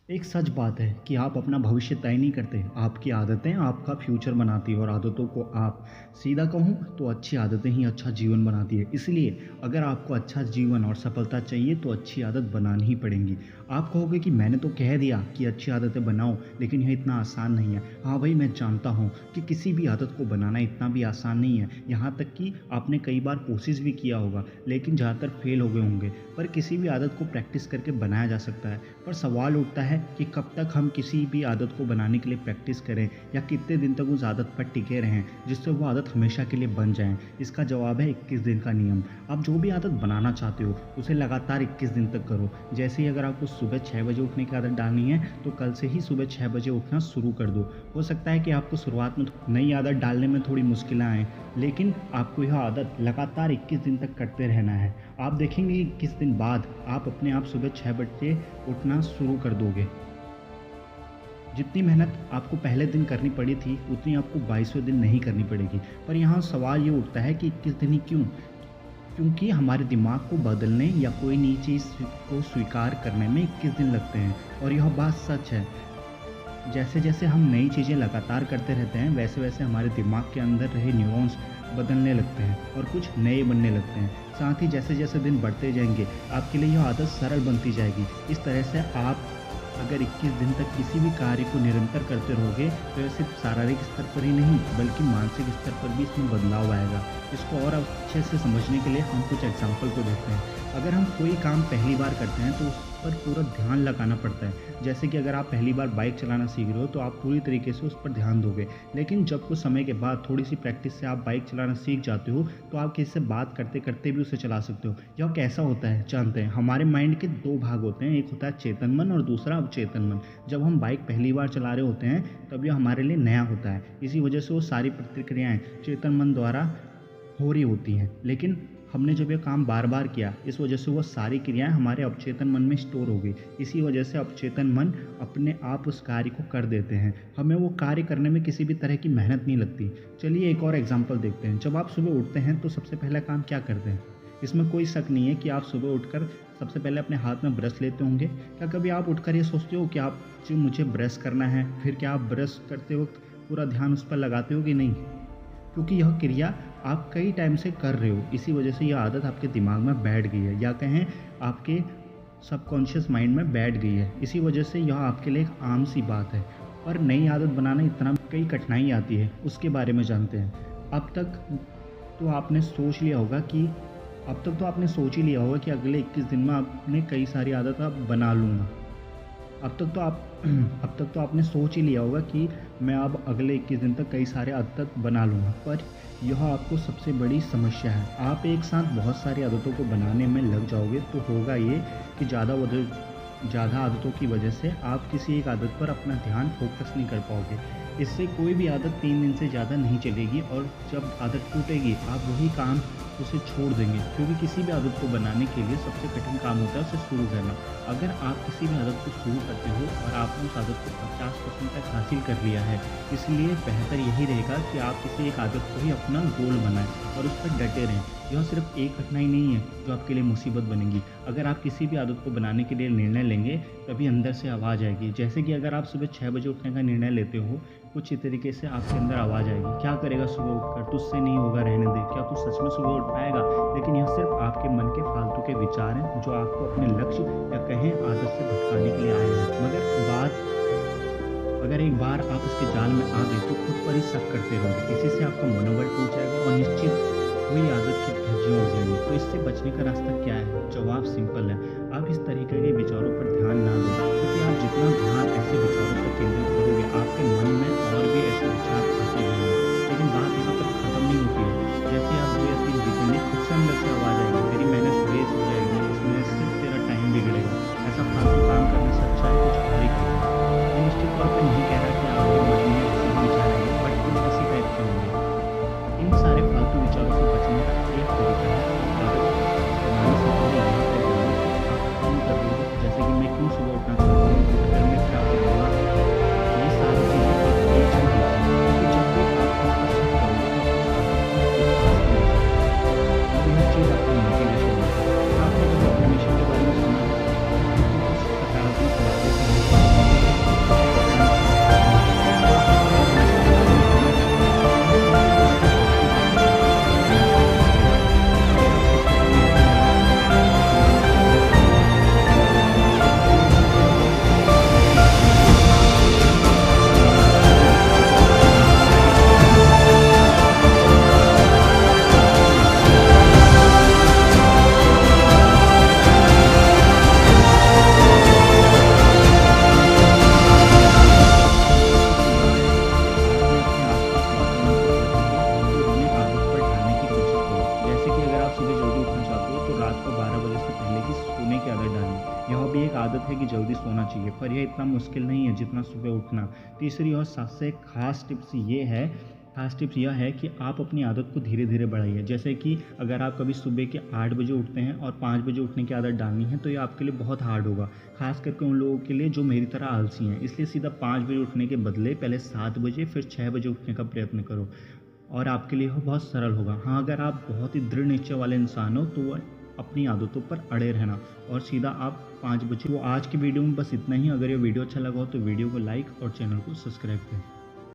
एक सच बात है कि आप अपना भविष्य तय नहीं करते, आपकी आदतें आपका फ्यूचर बनाती है और आदतों को आप सीधा कहूँ तो अच्छी आदतें ही अच्छा जीवन बनाती है। इसलिए अगर आपको अच्छा जीवन और सफलता चाहिए तो अच्छी आदत बनानी ही पड़ेंगी। आप कहोगे कि मैंने तो कह दिया कि अच्छी आदतें बनाओ, लेकिन यह इतना आसान नहीं है। हाँ भाई, मैं जानता हूँ कि किसी भी आदत को बनाना इतना भी आसान नहीं है। यहाँ तक कि आपने कई बार कोशिश भी किया होगा, लेकिन ज़्यादातर फेल हो गए होंगे। पर किसी भी आदत को प्रैक्टिस करके बनाया जा सकता है। पर सवाल उठता है कि कब तक हम किसी भी आदत को बनाने के लिए प्रैक्टिस करें या कितने दिन तक उस आदत पर टिके रहें जिससे वो आदत हमेशा के लिए बन जाए। इसका जवाब है 21 दिन का नियम। आप जो भी आदत बनाना चाहते हो उसे लगातार 21 दिन तक करो। जैसे ही अगर आपको सुबह 6 बजे उठने की आदत डालनी है तो कल से ही सुबह 6 बजे उठना शुरू कर दो। हो सकता है कि आपको शुरुआत में नई आदत डालने में थोड़ी मुश्किलें आएँ, लेकिन आपको यह आदत लगातार 21 दिन तक करते रहना है। आप देखेंगे कि किस दिन बाद आप अपने आप सुबह 6 बजे उठना शुरू कर दोगे। जितनी मेहनत आपको पहले दिन करनी पड़ी थी, उतनी आपको 22वें दिन नहीं करनी पड़ेगी। पर यहाँ सवाल ये उठता है कि 21 दिन ही क्यों? क्योंकि हमारे दिमाग को बदलने या कोई नई चीज़ को स्वीकार करने में 21 दिन लगते हैं और यह बात सच है। जैसे-जैसे हम नई चीज़ें लगातार करते रहते हैं, वैसे-वैसे हमारे दिमाग के अंदर रहे न्यूरॉन्स बदलने लगते हैं और कुछ नए बनने लगते हैं। साथ ही जैसे-जैसे दिन बढ़ते जाएँगे, आपके लिए यह आदत सरल बनती जाएगी। इस तरह से आप अगर 21 दिन तक किसी भी कार्य को निरंतर करते रहोगे, तो यह सिर्फ शारीरिक स्तर पर ही नहीं, बल्कि मानसिक स्तर पर भी इसमें बदलाव आएगा। इसको और अच्छे से समझने के लिए हम कुछ एग्ज़ाम्पल को देखते हैं। अगर हम कोई काम पहली बार करते हैं, तो उस पर पूरा ध्यान लगाना पड़ता है। जैसे कि अगर आप पहली बार बाइक चलाना सीख रहे हो, तो आप पूरी तरीके से उस पर ध्यान दोगे। लेकिन जब कुछ समय के बाद थोड़ी-सी प्रैक्टिस से आप बाइक चलाना सीख जाते हो, तो आप किसी से बात करते-करते भी उसे चला सकते हो। यह कैसा होता है जानते हैं? हमारे माइंड के 2 भाग होते हैं, एक होता है चेतन मन और दूसरा अवचेतन मन। जब हम बाइक पहली बार चला रहे होते हैं, तब यह हमारे लिए नया होता है। इसी वजह से वो सारी प्रतिक्रियाएँ चेतन मन द्वारा हो रही होती हैं। लेकिन हमने जब ये काम बार-बार किया, इस वजह से वो सारी क्रियाएँ हमारे अवचेतन मन में स्टोर हो गई। इसी वजह से अवचेतन मन अपने आप उस कार्य को कर देते हैं। हमें वो कार्य करने में किसी भी तरह की मेहनत नहीं लगती। चलिए एक और एग्ज़ाम्पल देखते हैं। जब आप सुबह उठते हैं तो सबसे पहला काम क्या करते हैं? इसमें कोई शक नहीं है कि आप सुबह उठकर सबसे पहले अपने हाथ में ब्रश लेते होंगे। क्या कभी आप उठकर ये सोचते हो कि आप जो मुझे ब्रश करना है, फिर क्या आप ब्रश करते वक़्त पूरा ध्यान उस पर लगाते हो कि नहीं? क्योंकि यह क्रिया आप कई टाइम से कर रहे हो, इसी वजह से यह आदत आपके दिमाग में बैठ गई है या कहें आपके सबकॉन्शियस माइंड में बैठ गई है। इसी वजह से यह आपके लिए एक आम सी बात है। और नई आदत बनाना इतना कई कठिनाई आती है, उसके बारे में जानते हैं। अब तक तो आपने सोच लिया होगा कि अब तक तो आपने सोच ही लिया होगा कि अगले 21 दिन में आपने कई सारी आदत आप बना लूँगा। अब तक तो आप अब तक तो आपने सोच ही लिया होगा कि मैं अब अगले 21 दिन तक कई सारे आदत बना लूँगा, पर यह आपको सबसे बड़ी समस्या है। आप एक साथ बहुत सारी आदतों को बनाने में लग जाओगे तो होगा ये कि ज़्यादा आदतों की वजह से आप किसी एक आदत पर अपना ध्यान फोकस नहीं कर पाओगे। इससे कोई भी आदत 3 दिन से ज़्यादा नहीं चलेगी और जब आदत टूटेगी आप वही काम उसे छोड़ देंगे, क्योंकि किसी भी आदत को बनाने के लिए सबसे कठिन काम होता है उसे शुरू करना। अगर आप किसी भी आदत को शुरू करते हो और आपने उस आदत को 50% तक हासिल कर लिया है, इसलिए बेहतर यही रहेगा कि आप किसी एक आदत को ही अपना गोल बनाएं और उस पर डटे रहें। यह सिर्फ एक कठिनाई नहीं है जो आपके लिए मुसीबत बनेगी। अगर आप किसी भी आदत को बनाने के लिए निर्णय लेंगे, तभी अंदर से आवाज़ आएगी। जैसे कि अगर आप सुबह 6 बजे उठने का निर्णय लेते हो, कुछ ही तरीके से आपके अंदर आवाज़ आएगी, क्या करेगा सुबह उठकर, तुझसे नहीं होगा, रहने दे। क्या तू सच में सुबह उठ पाएगा? लेकिन यह सिर्फ आपके मन के फालतू के विचार हैं जो आपको अपने लक्ष्य या कहें आदत से भटकाने के लिए आए हैं। अगर एक बार आप इसके जाल में आ गए तो खुद पर ही शक करते रहोगे। इसी से आपका मनोबल टूट जाएगा और निश्चित वही आदत की धज्जियां उड़ जाएंगी। तो इससे बचने का रास्ता क्या है? जवाब सिंपल है, आप इस तरीके के विचारों पर ध्यान ना दो, क्योंकि आप जितना ध्यान ऐसे विचारों पर केंद्रित करोगे, आपके मन में और भी ऐसे विचार आते रहेंगे। लेकिन बात यहाँ पर खत्म नहीं होती है। जैसे आप 2 या 3 बीतेंगे, खुद से अंदर से आवाज़ आएगी, तेरी मेहनत वेस्ट हो जाएगी, इसमें सिर्फ तेरा टाइम बिगड़ेगा, ऐसा फालतू काम करने से अच्छा है कुछ और ही करो। मैं निश्चित तौर पर नहीं कह रहा कि आपके मन में ऐसे ही विचार आएंगे, बट कुछ इसी टाइप के होंगे। इन सारे फालतू विचारों से बचने का एक तरीका है, आदत बनाने से पहले यहाँ तय करो कि आप कौन कर रहे हो। जैसे कि मैं क्यों सुबह उठना चाहता हूँ, घर में क्या करूँगा, ये सारी चीज़ें आप एक साथ लिखो, क्योंकि और 12 बजे से पहले की सोने की आदत डालें। यह भी एक आदत है कि जल्दी सोना चाहिए, पर यह इतना मुश्किल नहीं है जितना सुबह उठना। तीसरी और सबसे खास टिप्स यह है कि आप अपनी आदत को धीरे-धीरे बढ़ाइए। जैसे कि अगर आप कभी सुबह के 8 बजे उठते हैं और 5 बजे उठने की आदत डालनी है, तो ये आपके लिए बहुत हार्ड होगा। ख़ास करके उन लोगों के लिए जो मेरी तरह आलसी हैं। इसलिए सीधा 5 बजे उठने के बदले पहले 7 बजे फिर 6 बजे उठने का प्रयत्न करो और आपके लिए वो बहुत सरल होगा। हाँ, अगर आप बहुत ही दृढ़ निश्चय वाले इंसान हो, तो वो अपनी आदतों पर अड़े रहना और सीधा आप 5 बजे। तो आज की वीडियो में बस इतना ही। अगर ये वीडियो अच्छा लगा हो तो वीडियो को लाइक और चैनल को सब्सक्राइब करें।